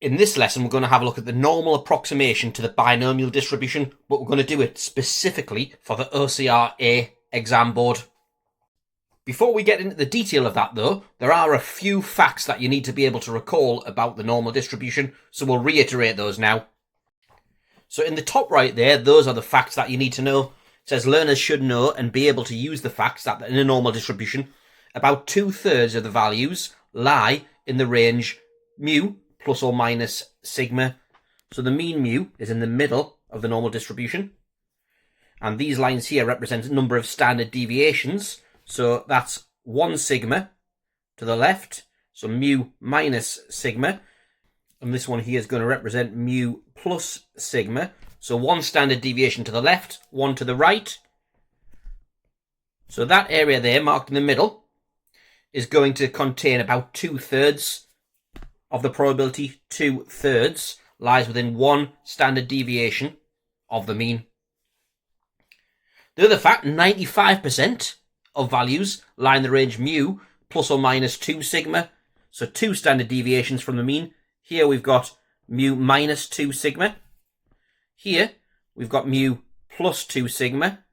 In this lesson, we're going to have a look at the normal approximation to the binomial distribution, but we're going to do it specifically for the OCR A exam board. Before we get into the detail of that though, there are a few facts that you need to be able to recall about the normal distribution, so we'll reiterate those now. So in the top right there, those are the facts that you need to know. It says learners should know and be able to use the facts that in a normal distribution, about 2/3 of the values lie in the range mu plus or minus sigma. So the mean mu is in the middle of the normal distribution. And these lines here represent a number of standard deviations. So that's 1 sigma to the left. So mu minus sigma. And this one here is going to represent mu plus sigma. So 1 standard deviation to the left, 1 to the right. So that area there marked in the middle is going to contain about 2/3 of the probability. 2/3 lies within 1 standard deviation of the mean. The other fact, 95% of values lie in the range mu plus or minus 2 sigma. So 2 standard deviations from the mean. Here we've got mu minus 2 sigma. Here we've got mu plus 2 sigma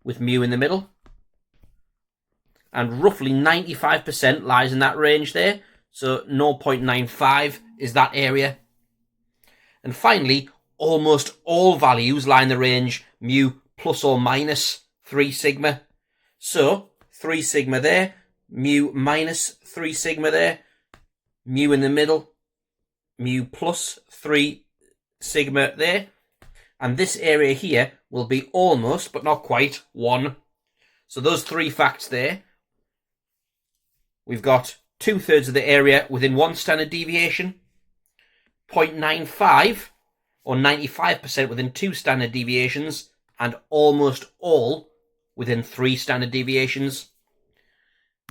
with mu in the middle. And roughly 95% lies in that range there. So 0.95 is that area. And finally, almost all values lie in the range mu plus or minus 3 sigma. So 3 sigma there, mu minus 3 sigma there, mu in the middle, mu plus 3 sigma there. And this area here will be almost, but not quite, 1. So those 3 facts there. We've got 2/3 of the area within 1 standard deviation, 0.95 or 95% within 2 standard deviations, and almost all within 3 standard deviations.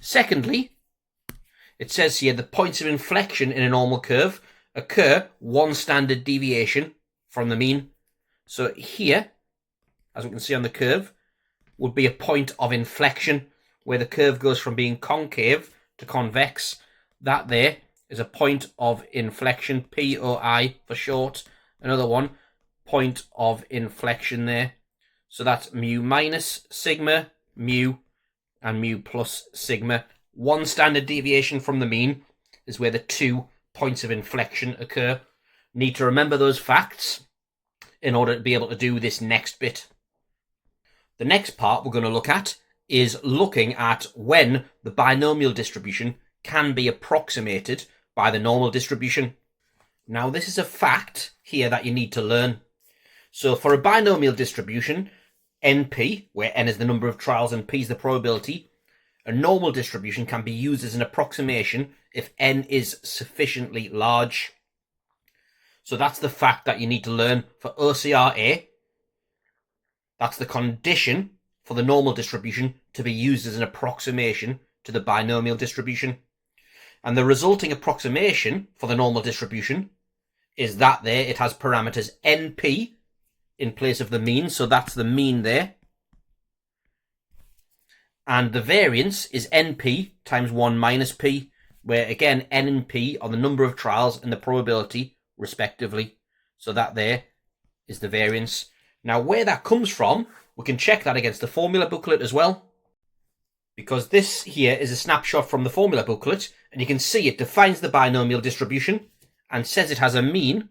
Secondly, it says here the points of inflection in a normal curve occur 1 standard deviation from the mean. So here, as we can see on the curve, would be a point of inflection where the curve goes from being concave to convex. That there is a point of inflection, POI for short. Another one, point of inflection there. So that's mu minus sigma, mu, and mu plus sigma. 1 standard deviation from the mean is where the 2 points of inflection occur. Need to remember those facts in order to be able to do this next bit. The next part we're going to look at is looking at when the binomial distribution can be approximated by the normal distribution. Now, this is a fact here that you need to learn. So for a binomial distribution, NP, where n is the number of trials and p is the probability, a normal distribution can be used as an approximation if n is sufficiently large. So that's the fact that you need to learn for OCR A. That's the condition for the normal distribution to be used as an approximation to the binomial distribution. And the resulting approximation for the normal distribution is that there. It has parameters NP in place of the mean, so that's the mean there. And the variance is NP times 1 minus P, where again N and P are the number of trials and the probability respectively. So that there is the variance. Now where that comes from, we can check that against the formula booklet as well, because this here is a snapshot from the formula booklet, and you can see it defines the binomial distribution and says it has a mean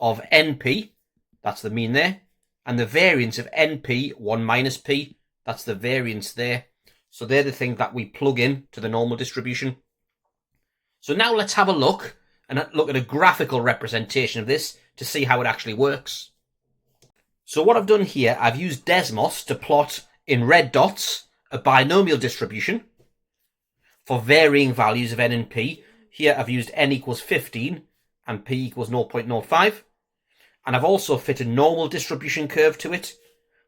of NP, that's the mean there, and the variance of NP, 1 minus P, that's the variance there. So they're the things that we plug in to the normal distribution. So now let's have a look and look at a graphical representation of this to see how it actually works. So what I've done here, I've used Desmos to plot in red dots a binomial distribution for varying values of n and p. Here I've used n equals 15 and p equals 0.05. And I've also fit a normal distribution curve to it,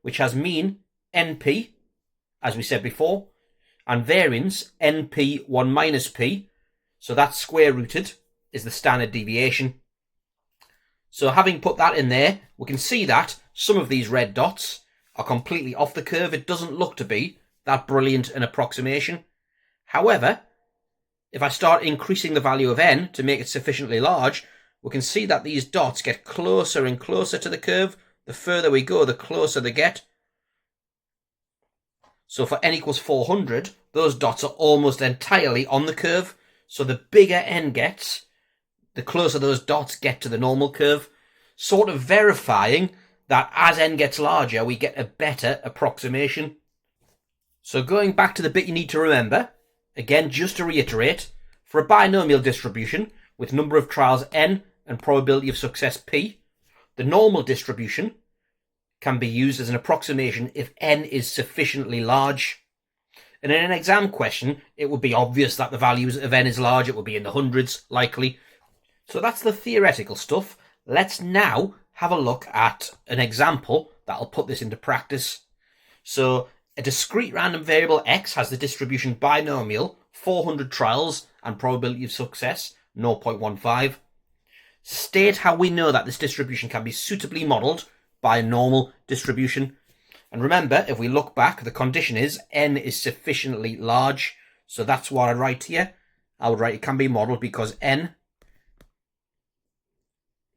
which has mean NP, as we said before, and variance NP 1 minus P. So that's square rooted is the standard deviation. So having put that in there, we can see that some of these red dots are completely off the curve. It doesn't look to be that brilliant an approximation. However, if I start increasing the value of n to make it sufficiently large, we can see that these dots get closer and closer to the curve. The further we go, the closer they get. So for n equals 400, those dots are almost entirely on the curve. So the bigger n gets, the closer those dots get to the normal curve, sort of verifying that as n gets larger, we get a better approximation. So going back to the bit you need to remember, again, just to reiterate, for a binomial distribution with number of trials n and probability of success p, the normal distribution can be used as an approximation if n is sufficiently large. And in an exam question, it would be obvious that the values of n is large. It would be in the hundreds, likely. So that's the theoretical stuff. Let's now have a look at an example that'll put this into practice. So a discrete random variable x has the distribution binomial, 400 trials, and probability of success, 0.15. State how we know that this distribution can be suitably modelled by a normal distribution. And remember, if we look back, the condition is n is sufficiently large. So that's what I'd write here. I would write it can be modelled because n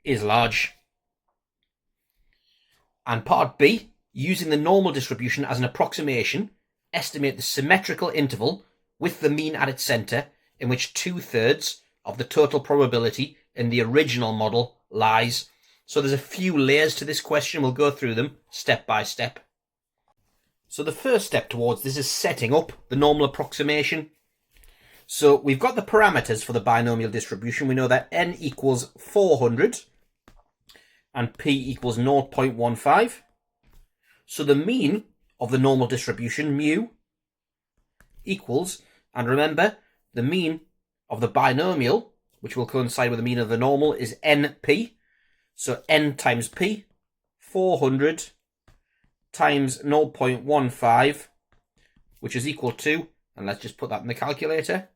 is large. And part B, using the normal distribution as an approximation, estimate the symmetrical interval with the mean at its centre in which 2/3 of the total probability in the original model lies. So there's a few layers to this question. We'll go through them step by step. So the first step towards this is setting up the normal approximation. So we've got the parameters for the binomial distribution. We know that n equals 400 and p equals 0.15. So the mean of the normal distribution, mu, equals, and remember, the mean of the binomial, which will coincide with the mean of the normal, is np. So n times p, 400 times 0.15, which is equal to, and let's just put that in the calculator,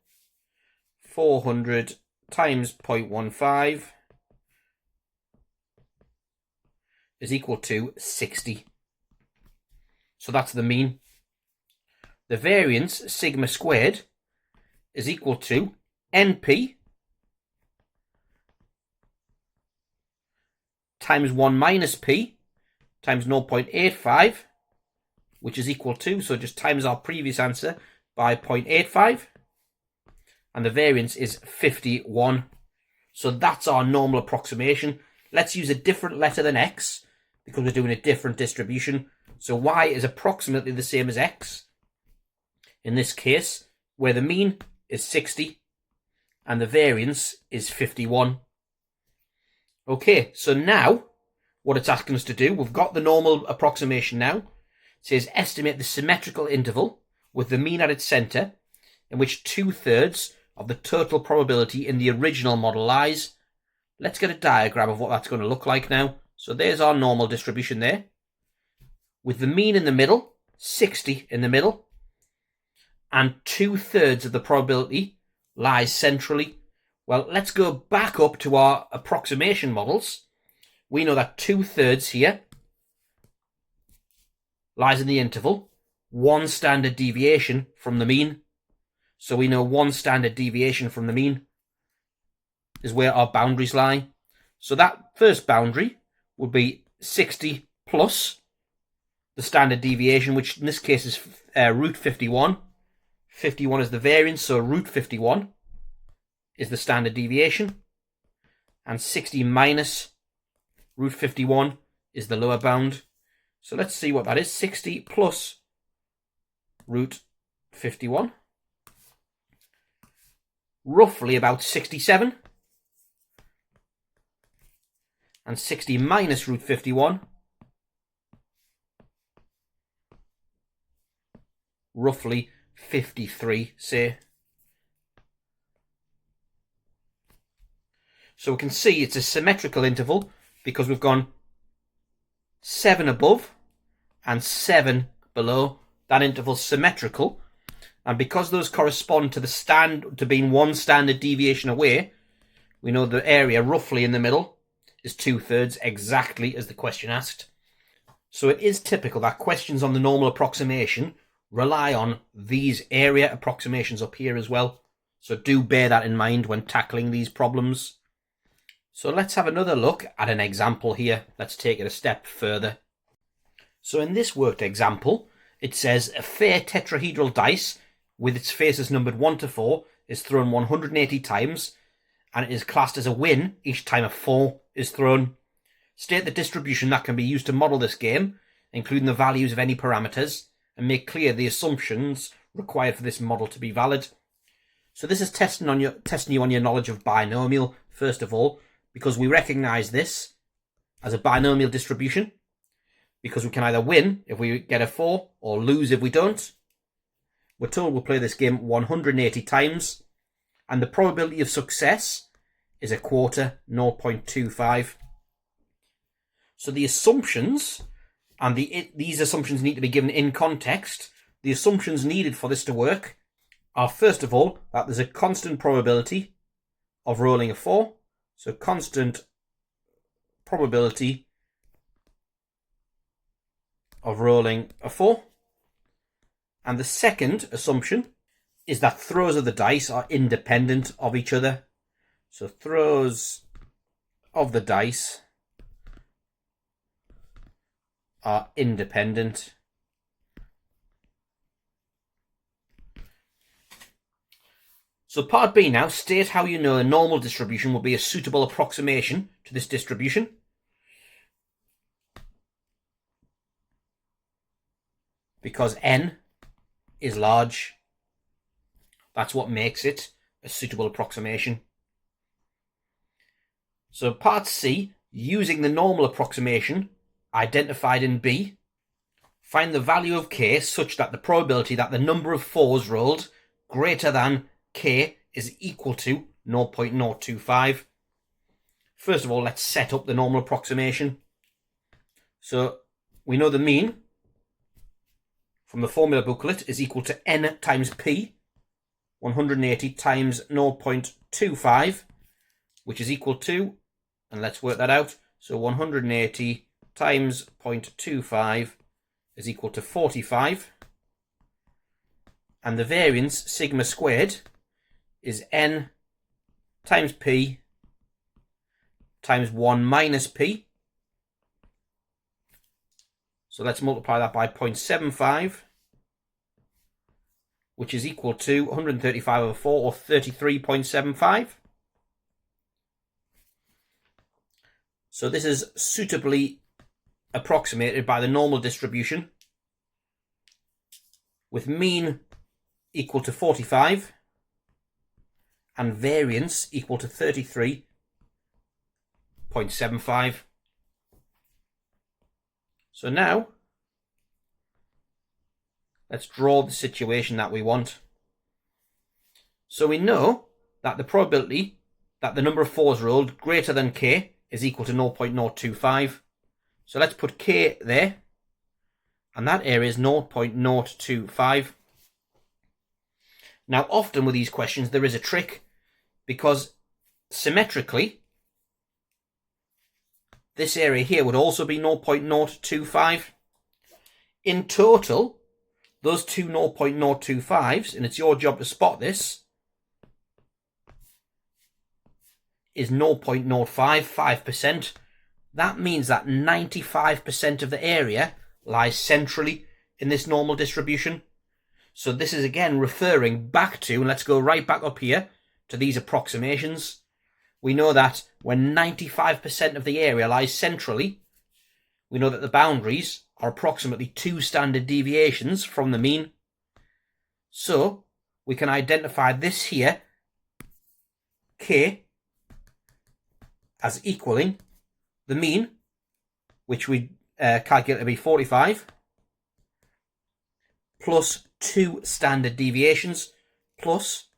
400 times 0.15 is equal to 60. So that's the mean. The variance, sigma squared, is equal to np times 1 minus p times 0.85, which is equal to, so just times our previous answer by 0.85, and the variance is 51. So that's our normal approximation. Let's use a different letter than x because we're doing a different distribution. So y is approximately the same as x in this case, where the mean is 60 and the variance is 51. Okay, so now what it's asking us to do, we've got the normal approximation now. It says estimate the symmetrical interval with the mean at its centre in which 2/3 of the total probability in the original model lies. Let's get a diagram of what that's going to look like now. So there's our normal distribution there, with the mean in the middle, 60 in the middle, and 2/3 of the probability lies centrally. Well, let's go back up to our approximation models. We know that 2/3 here lies in the interval, 1 standard deviation from the mean. So we know 1 standard deviation from the mean is where our boundaries lie. So that first boundary would be 60 plus the standard deviation, which in this case is root 51. 51 is the variance, so root 51 is the standard deviation. And 60 minus root 51 is the lower bound. So let's see what that is. 60 plus root 51. Roughly about 67. And 60 minus root 51. Roughly 53, say. So we can see it's a symmetrical interval because we've gone 7 above and 7 below. That interval's symmetrical. And because those correspond to to being 1 standard deviation away, we know the area roughly in the middle is 2/3, exactly as the question asked. So it is typical that questions on the normal approximation rely on these area approximations up here as well. So do bear that in mind when tackling these problems. So let's have another look at an example here. Let's take it a step further. So in this worked example, it says a fair tetrahedral dice with its faces numbered 1 to 4 is thrown 180 times, and it is classed as a win each time a 4 is thrown. State the distribution that can be used to model this game, including the values of any parameters, and make clear the assumptions required for this model to be valid. So this is testing you on your knowledge of binomial, first of all, because we recognise this as a binomial distribution, because we can either win if we get a 4 or lose if we don't. We're told we'll play this game 180 times, and the probability of success is a quarter, 0.25. So the assumptions, and these assumptions need to be given in context. The assumptions needed for this to work are, first of all, that there's a constant probability of rolling a 4. So constant probability of rolling a 4. And the second assumption is that throws of the dice are independent of each other. So throws of the dice are independent. So part B now, state how you know a normal distribution will be a suitable approximation to this distribution. Because n is large, that's what makes it a suitable approximation. So part C, using the normal approximation identified in B, find the value of k such that the probability that the number of 4s rolled greater than k is equal to 0.025. First of all, let's set up the normal approximation. So we know the mean from the formula booklet is equal to n times p, 180 times 0.25, which is equal to, and let's work that out, so 180 times 0.25 is equal to 45, and the variance, sigma squared, is n times p times 1 minus p. So let's multiply that by 0.75, which is equal to 135 over 4, or 33.75. So this is suitably approximated by the normal distribution, with mean equal to 45 and variance equal to 33.75. So now, let's draw the situation that we want. So we know that the probability that the number of 4s rolled greater than k is equal to 0.025. So let's put k there, and that area is 0.025. Now, often with these questions, there is a trick, because symmetrically, this area here would also be 0.025. In total, those two 0.025s, and it's your job to spot this, is 0.055%. That means that 95% of the area lies centrally in this normal distribution. So this is again referring back to, and let's go right back up here to these approximations. We know that when 95% of the area lies centrally, we know that the boundaries are approximately 2 standard deviations from the mean. So we can identify this here, k, as equaling the mean, which we calculate to be 45, plus 2 standard deviations, plus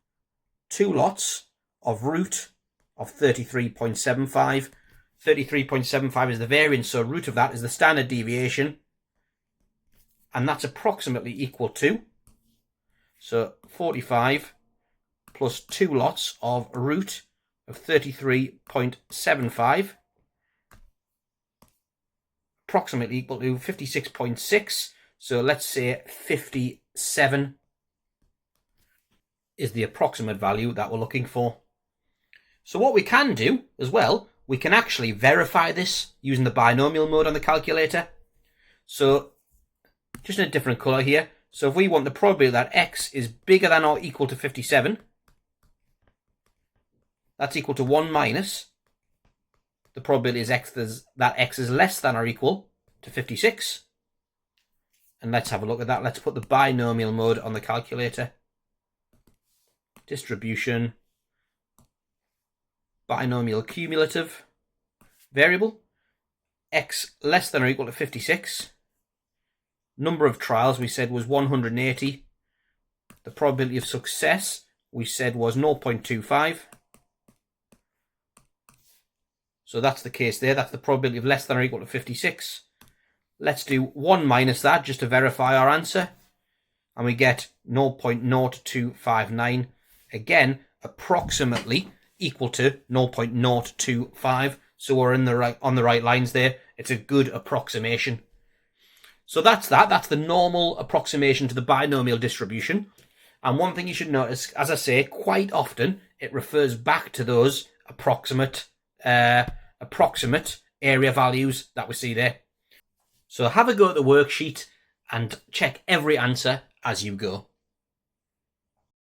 2 lots of root of 33.75. 33.75 is the variance, so root of that is the standard deviation, and that's approximately equal to, so 45 plus 2 lots of root of 33.75, approximately equal to 56.6, so let's say 57. is the approximate value that we're looking for. So what we can do as well, we can actually verify this using the binomial mode on the calculator. So just in a different colour here. So if we want the probability that x is bigger than or equal to 57, that's equal to 1 minus the probability is that x is less than or equal to 56. And let's have a look at that. Let's put the binomial mode on the calculator. Distribution, binomial cumulative variable, x less than or equal to 56. Number of trials we said was 180. The probability of success we said was 0.25. So that's the case there. That's the probability of less than or equal to 56. Let's do 1 minus that just to verify our answer. And we get 0.0259. Again, approximately equal to 0.025. So we're on the right lines there. It's a good approximation. So that's that. That's the normal approximation to the binomial distribution. And one thing you should notice, as I say, quite often it refers back to those approximate area values that we see there. So have a go at the worksheet and check every answer as you go.